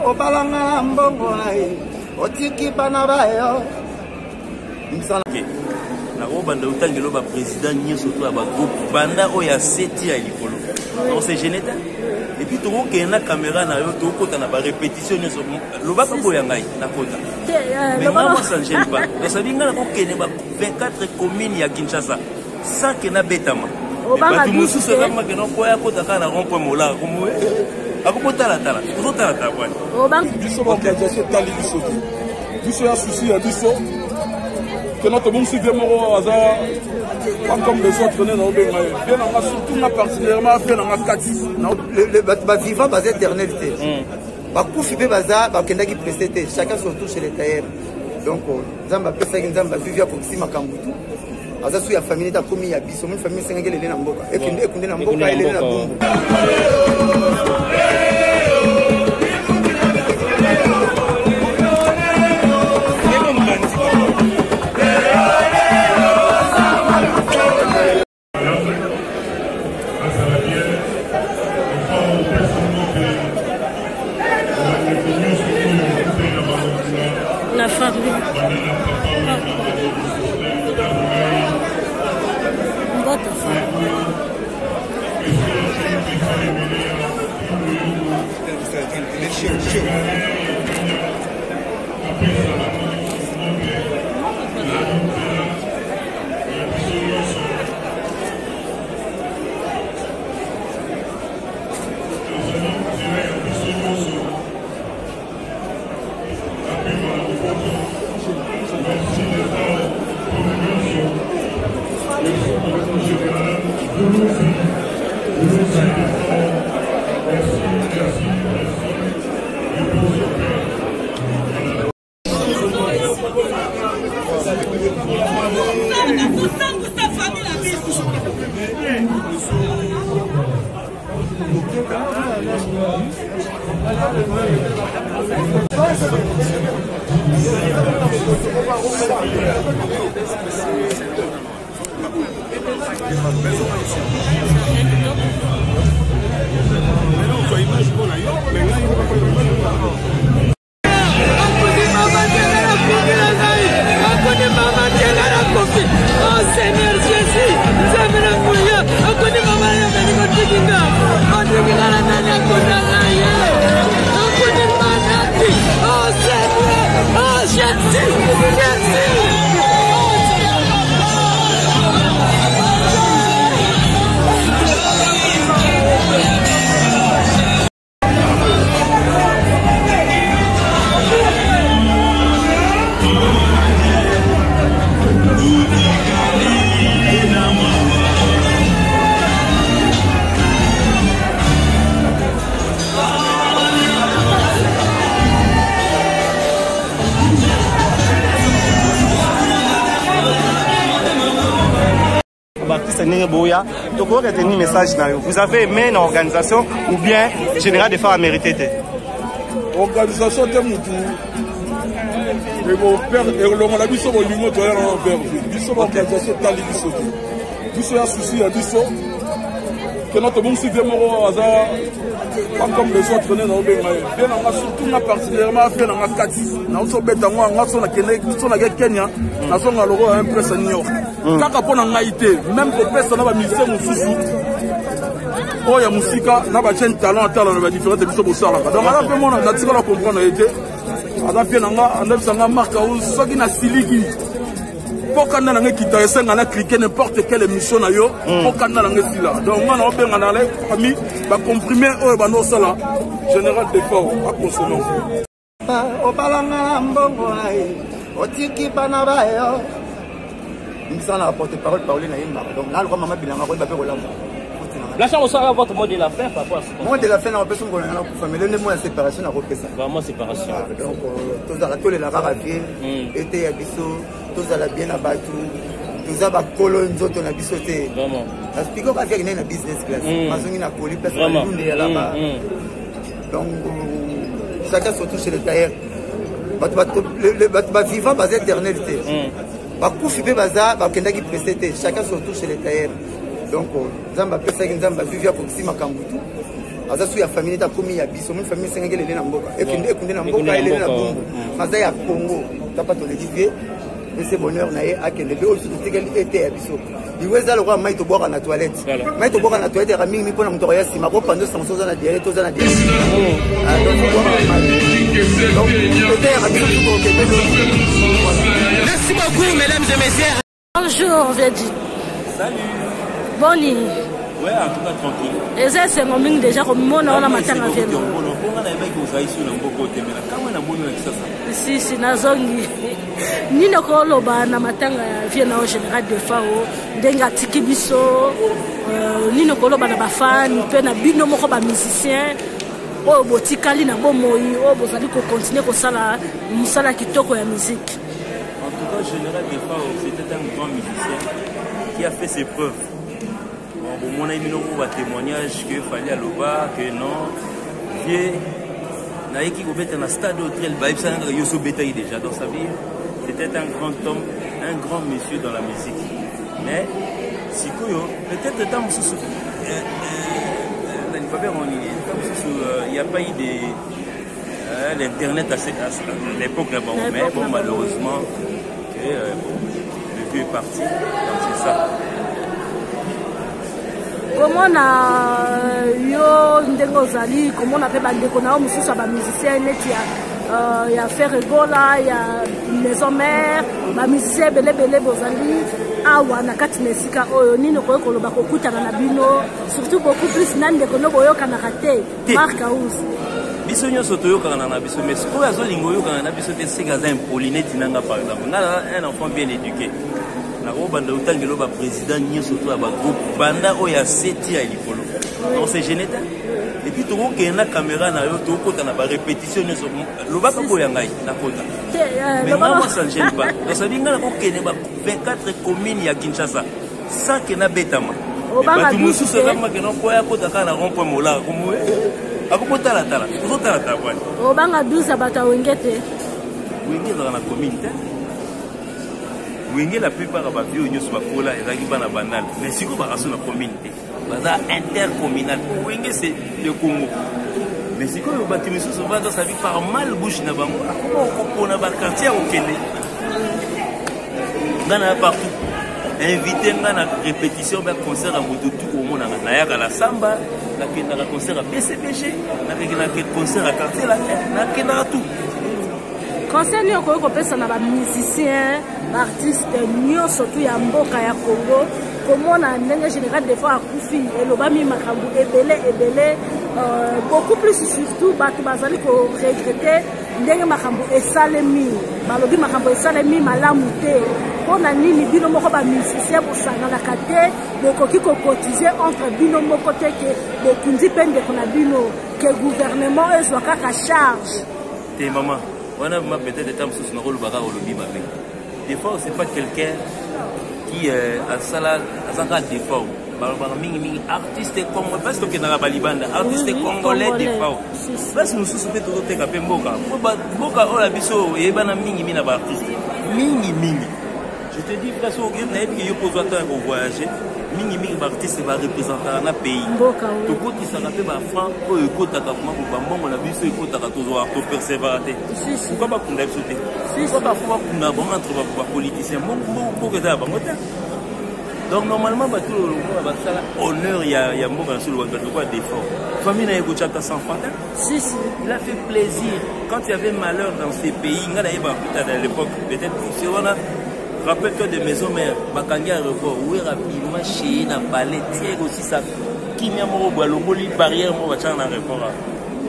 Obalanga mbongo ai. Otiki bana bayo. Msana. Na banda utangelo ba président nyoso to ba groupe banda oya 7 ya likolo. On se geneta. Et puis tout que na caméra na yo to kota na ba répétition nyoso lo ba ko ya ngai na kota. Mais moi ça ne gêne pas. Mais ça dinga ko kene ba 24 communes ya Kinshasa. Ça que na betama. Ba tu musu se kama que no ko ya kota kana rond-point mola ko mo. Akopota la tala. Tout la tala bwana. O bang biso ba organisation tali biso. Biso ya souci ya biso. Que notre bon site moro hasard pas comme les autres na obenga bien on a surtout na particulièrement fait na kati le ba vivant bas éternalité ba kufi be baza ba kenda ki presté chacun surtout chez les tailleurs donc nzamba pesa ki nzamba vivia pour sima kambutu aza su ya famille ta komi ya biso mon famille senga ngele na mboka ekunde na mboka ele na bumbu. la famille. Votre famille. Donc, vous retenez message. Vous avez aimé une organisation ou bien général des femmes à mériter? Organisation de Moutou. Et mon père, et l'homme a vu son limon, tu as un verre. Biso organisation tali biso. Biso ya souci à biso. Que notre bon site moro hasard pas comme les autres na obenga. Bien on a surtout na particulièrement fait na kati. Na so beta ngo nga so na Kenya. Na so nga logo impress nyo. Kaka pona ngaité même ko pesa na ba musicien mususu. Oya musika na ba chaîne talent atala na ba différentes biso bosala. Donc ala pe mona na tsikola comprendre été. Ada pe nga andep sanga marka ou soki na siliki. Pourquoi n'a pas quitté ça, n'a cliqué n'importe quelle émission na yo, pourquoi n'a pas quitté là. Donc on a bien analysé, famille, va comprimer au bano sala, général d'effort, à consommer. Au balanga mbongo ai, au tiki banabayo. Il s'en a porté parole parler na yemba. Donc là le maman bilanga ko ba pe ko lamba. La chance sera votre mot de la fin par rapport à ça. Moi de la fin na personne ko na famille le mois séparation na ko pesa. Vraiment séparation. Donc tous les la raravier était ya biso. Tous à la bien à battre, tous à la colonne, nous autres on a bissoté. Vraiment. Parce que quand on vient dans la business class, on a poli, personne n'a là-bas. Donc, chacun se touche le tailleur. Le vivant, bas éternalité. Bah, coufi be baza, bah, kenda qui presté, chacun se touche le tailleur. Donc, Zamba pesa qui Zamba vivia pour sima kambutu. aza su ya famille ta komi ya biso mon famille senga kelele na mboka ekunde na mboka elele na bumbu maza ya Congo tapa to le divie mais c'est bonheur na ye akende be aussi tikeli été ya biso iweza lokwa mai to boka na toilette mai to boka na toilette ra mingi pona mutoko ya sima ko pando sanso za na diarrhée to za na diarrhée Merci beaucoup mesdames et messieurs. Bonjour Vedi. Salut. Bonne nuit. Ouais, en tout cas tranquille. Et ça c'est mon ming déjà comme mon on a matin à faire. Si nazongi. Nino koloba na matanga via na général de Fao ndenga tiki biso nino koloba na ba fan pe na bino moko ba musicien o botikali na bomoi o bozali ko continuer ko sala musala kitoko ya musique. En tout cas, Général de Fao, c'était un grand musicien qui a fait ses preuves. Bon, mon ami nous va témoignage qu'il fallait à l'Oba, que non, vieux, naïe qui obéit dans un stade hôtel, bah il s'en a eu déjà dans sa vie. C'était un grand homme, un grand monsieur dans la musique. Mais si peut-être dans il n'y a pas eu l'internet à l'époque là-bas, mais bon, malheureusement, le vieux est parti, donc c'est ça. Comment on a eu comment on a fait des musiciens, il y a fait Regola, il y a Maison Mère, les musiciens belé bozali, awa na kati mesika oyo nino ko koloba ko kutana na bino, surtout beaucoup plus nande ko no boyo kana raté, Marc House. Biso nyonso toyoka na biso mais ko yazo lingo yoka na biso te segaza impoliné tinanga par exemple. Ngala un enfant bien éduqué. Na ko banda utangelo ba président nyonso to ba groupe banda oya seti ya likolo. On se geneta. Et puis tout qui est na caméra na yo to kota na ba répétition nyonso lobaka ko yangai na kota. Mais moi ça ne gêne pas. Donc ça binga ko kene ba 24 communes ya Kinshasa. Ça que na betama. Ba tout musu ça kama que non ko ya kota kana rond-point mola ko mo. Akokotala tala. Kozotala tala bwana. Obanga 12 abata wengete. Wenge dans la commune. Wenge la plupart ba vieux nyos ba kola ezaki bana banal. Mais siko ba raso na commune te. Baza intercommunal. Wenge c'est le Congo. Mais siko le bâtiment sous banda ça vit par mal bouche na bango. Akoko na ba quartier au Kenya. Ngana partout. Invité ngana répétition ba concert à Motutu au monde na ya la samba. Na concert à BCBG, na concert à quartier là, na tout. Concert ni ko pesa na ba musicien, ba artiste nyo surtout ya mboka ya Congo, comment na ndenge général des fois akufi eloba mi makambu ebele beaucoup plus surtout batu bazali ko regretter ndenge makambu esalemi, balobi makambu esalemi malamu te. Pona nini bino moko ba musicien bosanga na kate bokoki ko cotiser entre bino moko te ke bokundi pende kona bino que gouvernement ezwa kaka charge. Te maman, on a peut-être temps sous na rôle baka olobi mabe. Des fois c'est pas quelqu'un qui a sala azanga des fois. Barbara mingi artiste congolais parce que na balibanda artiste congolais des fois. Parce que nous sous peut tout te kapé mboka. Mboka ola biso yebana mingi na ba artiste. Mingi. Je te dis, parce que vous avez posé pour voyager, mingi artiste va représenter un pays. Tout le monde qui s'en rappelle, France, pour le côté à on a vu ce côté à toujours pour persévérer. Pourquoi pas qu'on a sauté? Pourquoi pas qu'on a vraiment entre les politiciens? Pour que ça va. Donc normalement, tout le monde va faire honneur, il y a un mot sur le droit d'effort. Famille n'a pas de sans fantin. Il a fait plaisir. Quand il y avait malheur dans ces pays, il y avait à l'époque, peut-être si on a. Rappelle-toi de Maison Mère, Bakangi aéroport, où est rapidement chez na balai, tiens aussi ça. Qui m'a moro boalongoli barrière mo bachana na aéroport.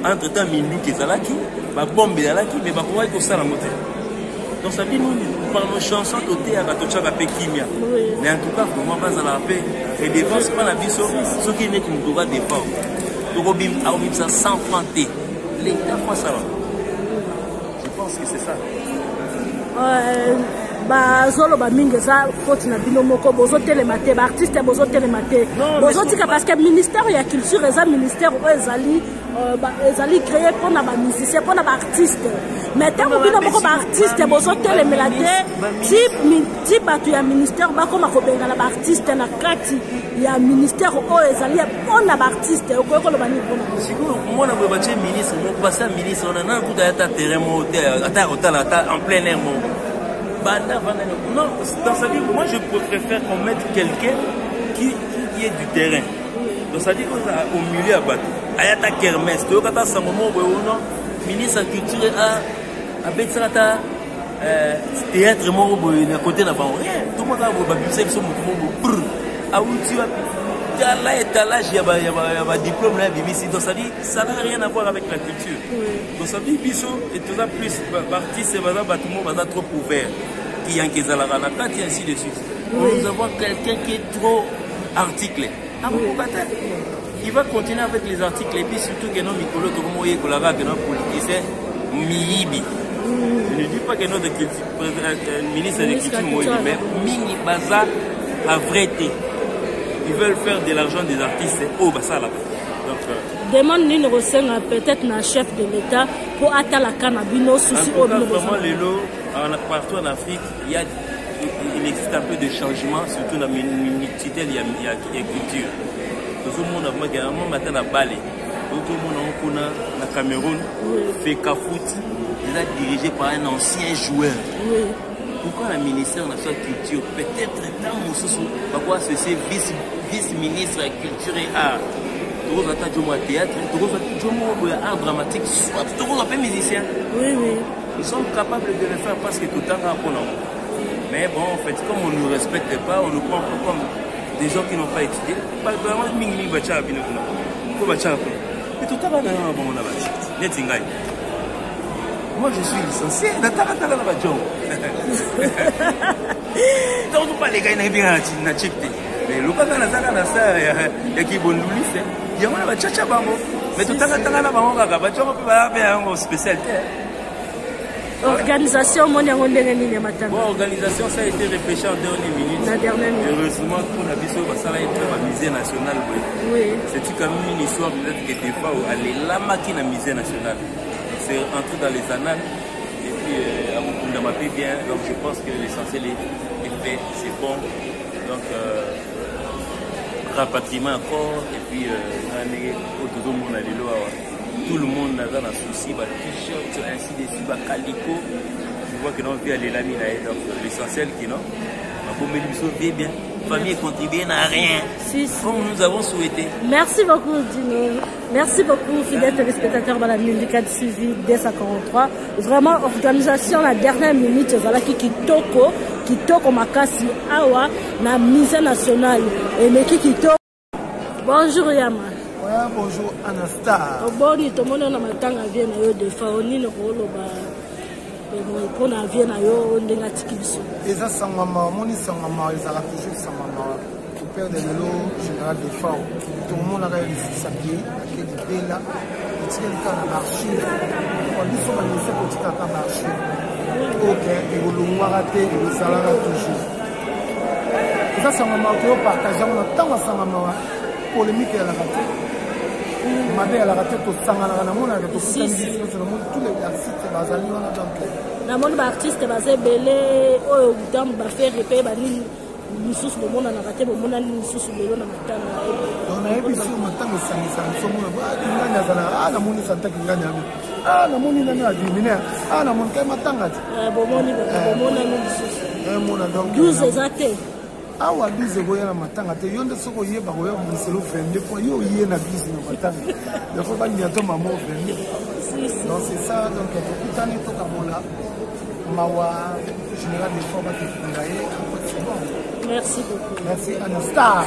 Entre-temps mindu kezalaki, ba bombe ezalaki, mais ba kowa ko sala moté. Donc ça dit nous par nos chansons doté à Katocha ba Pekimia. Mais en tout cas, comment va ça la paix et défense pas la biso, ce qui n'est qu'une droit défense. Toko bim a bim ça sans franté. L'état quoi ça. Je pense que c'est ça. Zolo ba mingeza faute na bino moko bozo telemate ba artiste bozo telemate bozo tika parce que ministère ya culture eza ministère ezali ezali créé pour na ba musicien pour na ba artiste mais tant que bino moko ba artiste bozo telemela te ti bato ya ministère bakoma kobengana ba artiste na kati ya ministère oyo ezali pour na ba artiste okoki koloba nini mpona sikoyo mona boye batie ministre moko basa ministre wana nana kuta ata terrain moko te ata otala ata en plein air moko banda vanda non dans sa vie moi je préfère qu'on mette quelqu'un qui est du terrain donc ça dit au milieu à bateau ayata kermesse to kata sangomo boye non ministre de culture a betsata théâtre moko boye na côté na bango rien tout le monde a boye babisa biso moto a outi là étalage ya ba diplôme là BBC donc ça dit ça n'a rien à voir avec la culture donc ça dit biso et tout ça plus artiste baza batumo baza trop ouvert qui yankeza la na kati ainsi de suite nous avons quelqu'un qui est trop article il va continuer avec les articles et puis surtout que nos Mikolo Tokomoye Kolava que nos politiciens miibi je ne dis pas que notre ministre de culture mais Mingi Baza a vérité. Ils veulent faire de l'argent des artistes au basa là. Donc demande Nino Rosenga peut-être un chef de l'État pour atteindre la cannabino souci au vraiment les lots partout en Afrique il existe un peu de changement surtout dans l'unité il y a culture. Tout le monde a également matin à Bali. Tout le monde a na Cameroun fait Kafout il est dirigé par un ancien joueur. Pourquoi la ministère de la Culture peut-être dans mon sous pourquoi c'est vice-ministre de la Culture et Art tout le temps du théâtre tout le temps art dramatique soit tout le temps musicien ils sont capables de le faire parce que tout le temps mais bon en fait comme on ne nous respecte pas on nous prend comme des gens qui n'ont pas étudié pas vraiment mingi bacha bino ko bacha et tout le temps na bon na ba netingai. Moi je suis licencié, donc pas les gars qui viennent na chipte. Mais le cas na zaka na sa ya ki bondulise, il y a un chacha bango. Mais tout tanga na bango kaka ba choko ba ba spécialité. Organisation mondiale ndenge ya matanga. Bon organisation ça a été repêché en dernière minute. La dernière minute. Heureusement pour la biso ba sala être ba musée national. Oui. C'est quand même une histoire peut-être que des fois aller la machine à musée national. C'est entré dans les annales et puis on m'a fait bien donc je pense que l'essentiel est fait c'est bon donc rapatriement encore et puis tout le monde a un souci t-shirt ainsi de suite calico je vois que l'on vit aller la mine donc l'essentiel qui non on bien famille contribuer n'a rien comme nous avons souhaité. Merci beaucoup Dino. Merci beaucoup fidèles téléspectateurs de la Médica Suivi D143. Vraiment organisation la dernière minute voilà kitoko makasi awa na musée national et meki kitoko. Bonjour Yama. Ouais, bonjour Anastar. Boni to mona na matanga vient na yo de faoni no koloba. Pour na vie na yo ndenga tikibiso eza sangama moni sangama ezala toujours sangama au père de l'élo général de FAO tout le monde a réussi sa pied qui est bella et qui est dans l'archive on dit souvent il faut petit à temps l'archive OK et le noir raté le salaire toujours eza sangama que partager on temps sangama polémique à la raté mabe à la raté to sangana na mona to tous les artistes bazali wana donc na moni ba artiste bazé belé oyo dans ba faire repé ba ni misusu bomona na raté bomona ni misusu belo na matanga on a ebi sur matanga sangisa somona ba nganya zana na moni santa nganya na moni na na dimine na moni kai matanga bomoni bomona ni misusu mona donc 12 exacté awa 12 boya na matanga te yonde soko yeba boya muselo 22 fois yo yé na 10 na matanga il faut pas bientôt maman 22 donc c'est ça donc tout année to kabola mawa général des formes qui travailler c'est bon. Merci beaucoup. Merci Anastar.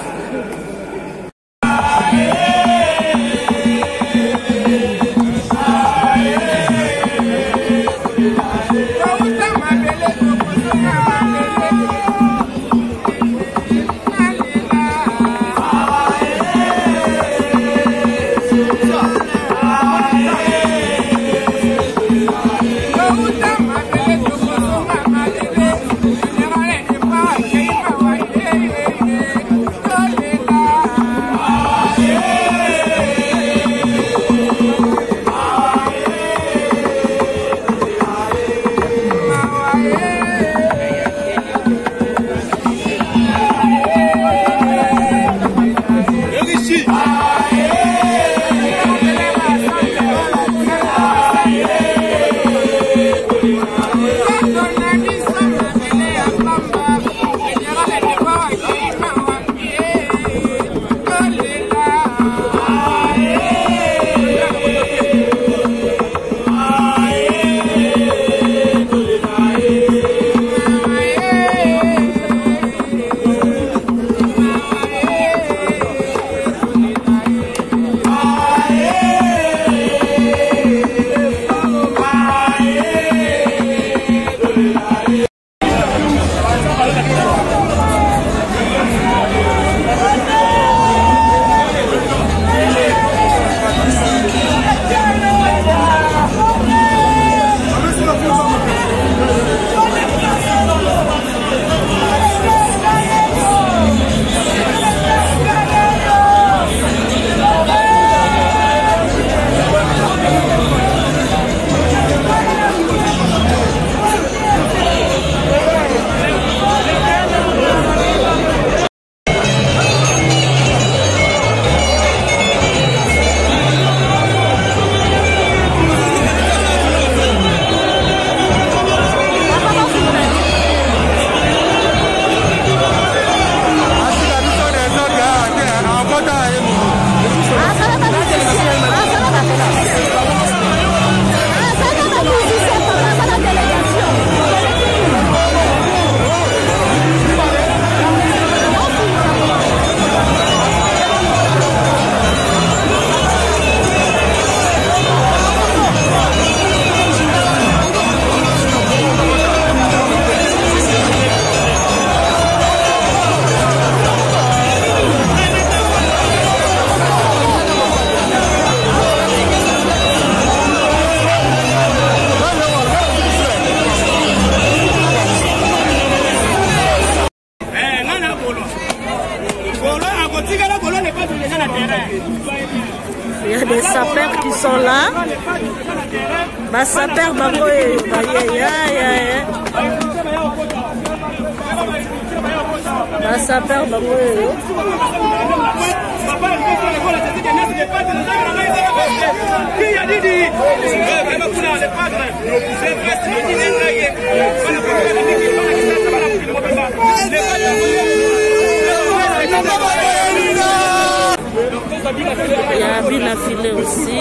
y a des sapeurs qui sont là. Les sapeurs, il y a Bina Filé aussi.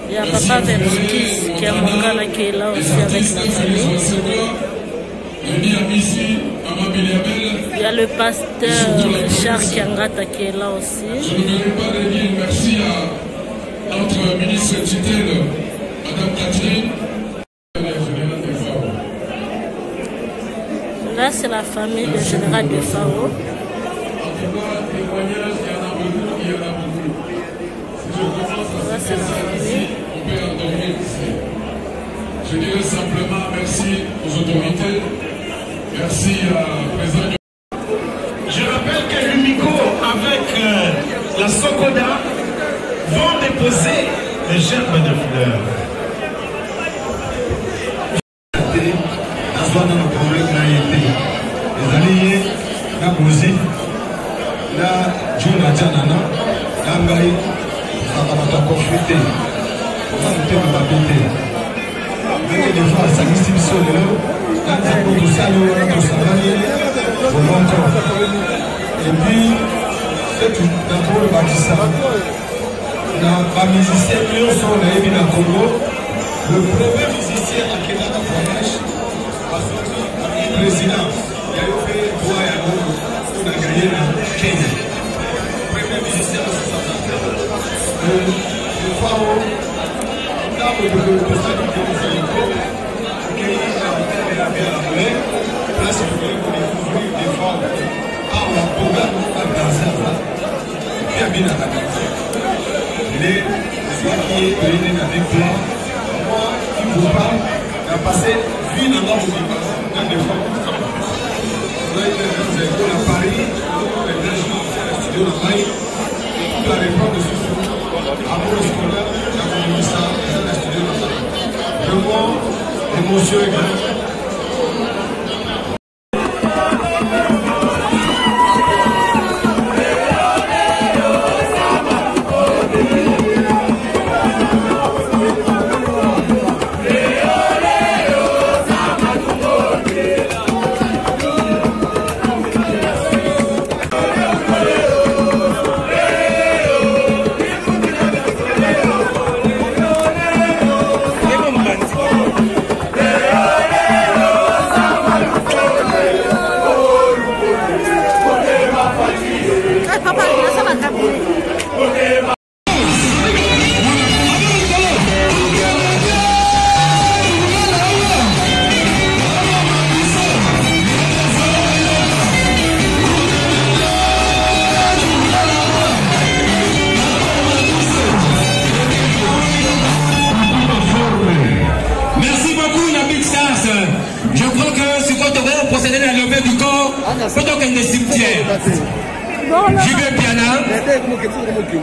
Il y a Papa Verskis qui a mon gars qui est là aussi avec la famille. Il y a le pasteur Richard Kiangata qui est là aussi. Je ne vais pas dire merci à notre ministre tutelle, Madame Catherine. Là, c'est la famille du général de Faro. Là, c'est la famille. Je dirais simplement merci aux autorités. Merci à président. Je rappelle que l'UMICO avec la Sokoda vont déposer les gerbes de fleurs. Et puis, c'est d'abord le bâtisseur. Les musiciens qui sont dans le Congo, le premier musicien à Kenyatta Voyage a sorti le président. Il y a eu fait droit à l'eau pour la gagner à Kenya. Le premier musicien de 60 ans. Le Faro, là où le président du Congo, qui est la bien place où il faut découvrir des femmes. Il est celui qui est venu avec toi. Moi, qui vous parle, il a passé vie dans notre vie. Dans des femmes. Là, il est dans les écoles à Paris, les gens dans les studios de Maï, toute la réforme de ce jour. Avant le scolaire, il a connu ça dans les studios de Maï. Vraiment, l'émotion est grande.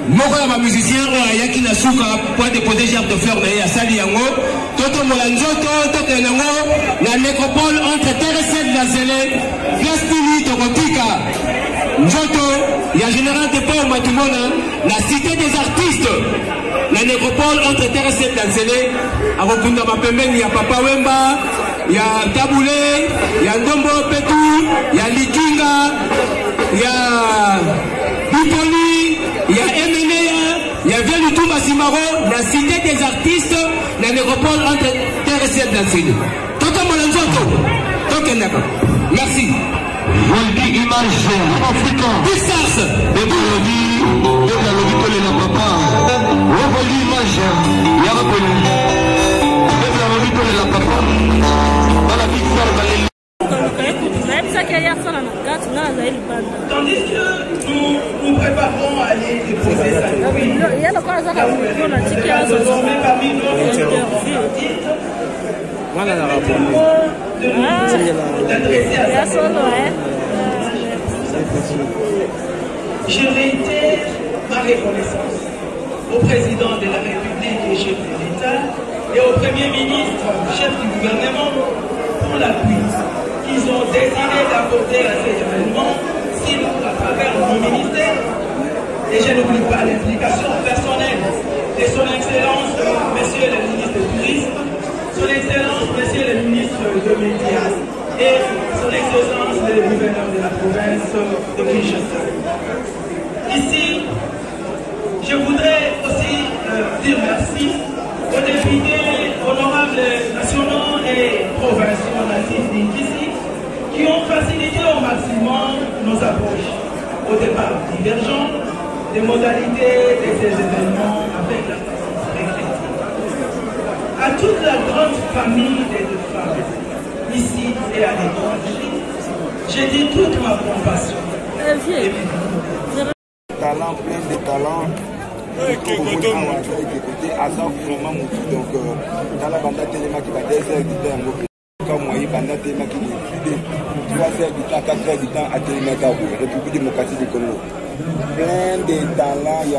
Moko ya musicien oya qui na suka pour déposer gerbe de fleurs mais ya sali yango toto molanzoto toto yango la nécropole entre Terre de la Zélé place Tili Tokotika nzoto ya général de Pau Matumona la cité des artistes la nécropole entre Terre de la Zélé akokunda mapembeni ya Papa Wemba ya Tabule ya Ndombo Petu ya Likinga ya Bipoli, il y a Emenea, il y a Vélutumba Simaro, la cité des artistes, la nécropole entre Terre et ciel d'Ansini. Toto Molanzoto, Toto Ndaka. Merci. Voldi image africain. Pixars. Et Bolodi, et la lobby de la papa. Voldi image, Yarapoli. Et la lobby de la papa. Voilà Pixars, Valérie. Tandis que nous préparons à aller déposer ça. Désormais parmi nos voilà la rapport. je réitère ma reconnaissance au président de la République et chef de l'État et au Premier ministre, chef du gouvernement, pour l'appui qu'ils ont décidé d'apporter à cet événement, sinon à travers mon ministère. Et je n'oublie pas l'implication personnelle de son Excellence, Monsieur le ministre du Tourisme, son Excellence, Monsieur le ministre des Médias et son Excellence, le gouverneur de la province de Kinshasa. Ici, je voudrais aussi dire merci aux députés honorables nationaux et provinciaux natifs d'ici qui ont facilité au maximum nos approches au départ divergents des modalités de ces événements avec la respective. À toute la grande famille des deux femmes, ici et à l'étranger, j'ai dit toute ma compassion. Talent, plein de talents. Aza vraiment motu donc tala banda telema qui va 2 heures du temps comme moi banda telema qui est 3 heures du temps 4 heures du temps à telema République démocratique du Congo plein de talents il y a